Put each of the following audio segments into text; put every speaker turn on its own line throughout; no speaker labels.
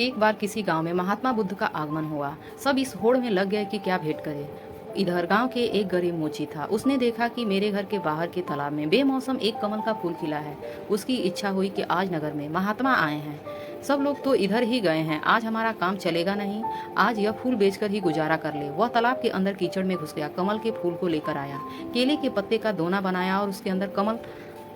एक बार किसी गांव में महात्मा बुद्ध का आगमन हुआ। सब इस होड़ में लग गए कि क्या भेंट करें। इधर गांव के एक गरीब मोची था। उसने देखा कि मेरे घर के बाहर के तालाब में बेमौसम एक कमल का फूल खिला है। उसकी इच्छा हुई कि आज नगर में महात्मा आए हैं, सब लोग तो इधर ही गए हैं, आज हमारा काम चलेगा नहीं, आज यह फूल बेचकर ही गुजारा कर ले। वह तालाब के अंदर कीचड़ में घुस गया, कमल के फूल को लेकर आया, केले के पत्ते का दोना बनाया और उसके अंदर कमल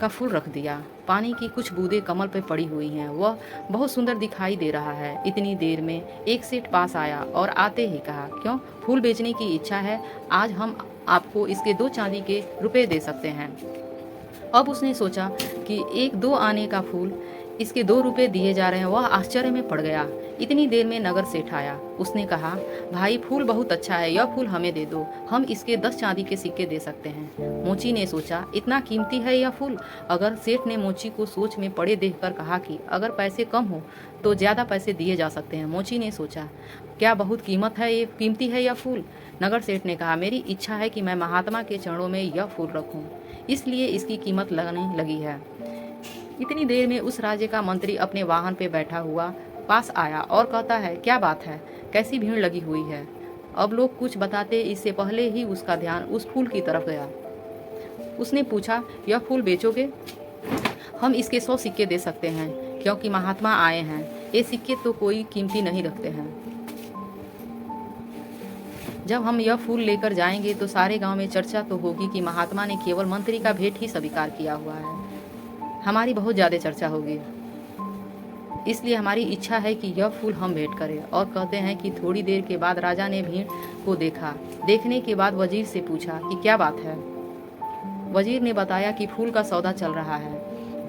का फूल रख दिया। पानी की कुछ बूंदें कमल पर पड़ी हुई हैं, वह बहुत सुंदर दिखाई दे रहा है। इतनी देर में एक सेठ पास आया और आते ही कहा, क्यों, फूल बेचने की इच्छा है? आज हम आपको इसके 2 चांदी के रुपए दे सकते हैं। अब उसने सोचा कि 1-2 आने का फूल, इसके 2 रुपए दिए जा रहे हैं। वह आश्चर्य में पड़ गया। इतनी देर में नगर सेठ आया। उसने कहा, भाई फूल बहुत अच्छा है, यह फूल हमें दे दो, हम इसके 10 चांदी के सिक्के दे सकते हैं। मोची ने सोचा, इतना कीमती है यह फूल? अगर सेठ ने मोची को सोच में पड़े देखकर कहा कि अगर पैसे कम हो तो ज़्यादा पैसे दिए जा सकते हैं। मोची ने सोचा, क्या बहुत कीमती है यह फूल? नगर सेठ ने कहा, मेरी इच्छा है कि मैं महात्मा के चरणों में यह फूल रखूं, इसलिए इसकी कीमत लगने लगी है। इतनी देर में उस राज्य का मंत्री अपने वाहन पे बैठा हुआ पास आया और कहता है, क्या बात है, कैसी भीड़ लगी हुई है? अब लोग कुछ बताते इससे पहले ही उसका ध्यान उस फूल की तरफ गया। उसने पूछा, यह फूल बेचोगे? हम इसके 100 सिक्के दे सकते हैं, क्योंकि महात्मा आए हैं। ये सिक्के तो कोई कीमती नहीं रखते हैं। जब हम यह फूल लेकर जाएंगे तो सारे गांव में चर्चा तो होगी कि महात्मा ने केवल मंत्री का भेंट ही स्वीकार किया हुआ है। हमारी बहुत ज़्यादा चर्चा होगी, इसलिए हमारी इच्छा है कि यह फूल हम भेंट करें। और कहते हैं कि थोड़ी देर के बाद राजा ने भीड़ को देखा। देखने के बाद वजीर से पूछा कि क्या बात है। वजीर ने बताया कि फूल का सौदा चल रहा है।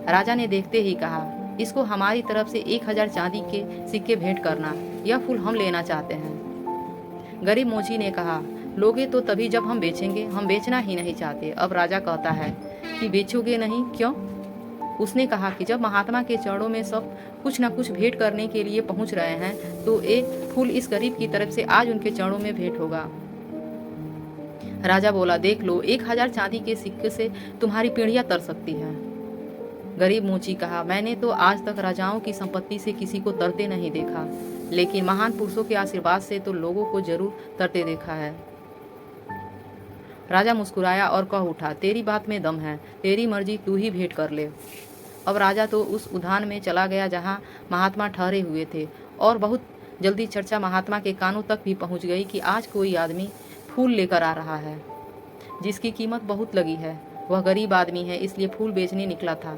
राजा ने देखते ही कहा, इसको हमारी तरफ से 1000 चांदी के सिक्के भेंट करना, यह फूल हम लेना चाहते हैं। गरीब मोची ने कहा, लोगे तो तभी जब हम बेचेंगे, हम बेचना ही नहीं चाहते। अब राजा कहता है कि बेचोगे नहीं, क्यों? उसने कहा कि जब महात्मा के चरणों में सब कुछ न कुछ भेंट करने के लिए पहुंच रहे हैं तो एक फूल इस गरीब की तरफ से आज उनके चरणों में भेंट होगा। राजा बोला, देख लो, 1000 चांदी के सिक्के से तुम्हारी पीढ़ियां तर सकती है। गरीब मोची कहा, मैंने तो आज तक राजाओं की संपत्ति से किसी को तरते नहीं देखा, लेकिन महान पुरुषों के आशीर्वाद से तो लोगों को जरूर तरते देखा है। राजा मुस्कुराया और कह उठा, तेरी बात में दम है, तेरी मर्जी, तू ही भेंट कर ले। अब राजा तो उस उद्यान में चला गया जहाँ महात्मा ठहरे हुए थे, और बहुत जल्दी चर्चा महात्मा के कानों तक भी पहुँच गई कि आज कोई आदमी फूल लेकर आ रहा है जिसकी कीमत बहुत लगी है। वह गरीब आदमी है, इसलिए फूल बेचने निकला था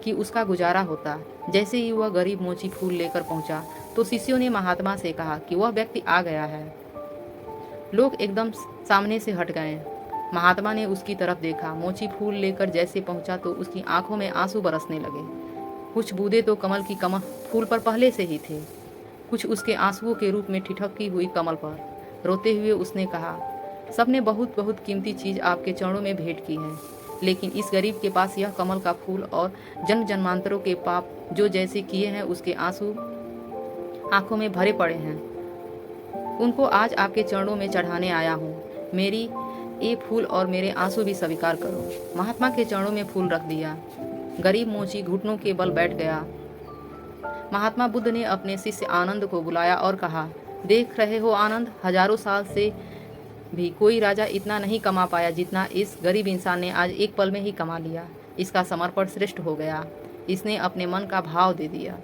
कि उसका गुजारा होता। जैसे ही वह गरीब मोची फूल लेकर पहुंचा तो शिष्यों ने महात्मा से कहा कि वह व्यक्ति आ गया है। लोग एकदम सामने से हट गए। महात्मा ने उसकी तरफ देखा। मोची फूल लेकर जैसे पहुंचा तो उसकी आंखों में आंसू बरसने लगे। कुछ बूंदें तो कमल की कमल फूल पर पहले से ही थे, कुछ उसके आंसुओं के रूप में ठिठकी हुई कमल पर। रोते हुए उसने कहा, सबने बहुत बहुत कीमती चीज़ आपके चरणों में भेंट की है, लेकिन इस गरीब के पास यह कमल का फूल और जन्म जन्मांतरों के पाप जो जैसे किए हैं उसके आंसू आंखों में भरे पड़े हैं, उनको आज आपके चरणों में चढ़ाने आया हूँ। मेरी ये फूल और मेरे आंसू भी स्वीकार करो। महात्मा के चरणों में फूल रख दिया। गरीब मोची घुटनों के बल बैठ गया। महात्मा बुद्ध ने अपने शिष्य आनंद को बुलाया और कहा, देख रहे हो आनंद, हजारों साल से भी कोई राजा इतना नहीं कमा पाया जितना इस गरीब इंसान ने आज एक पल में ही कमा लिया। इसका समर्पण श्रेष्ठ हो गया। इसने अपने मन का भाव दे दिया।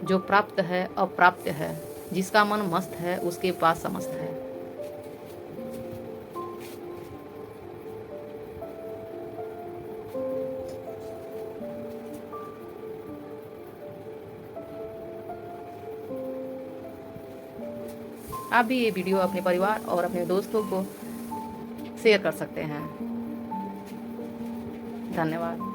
जो प्राप्त है अप्राप्त है, जिसका मन मस्त है उसके पास समस्त है। आप भी ये वीडियो अपने परिवार और अपने दोस्तों को शेयर कर सकते हैं। धन्यवाद।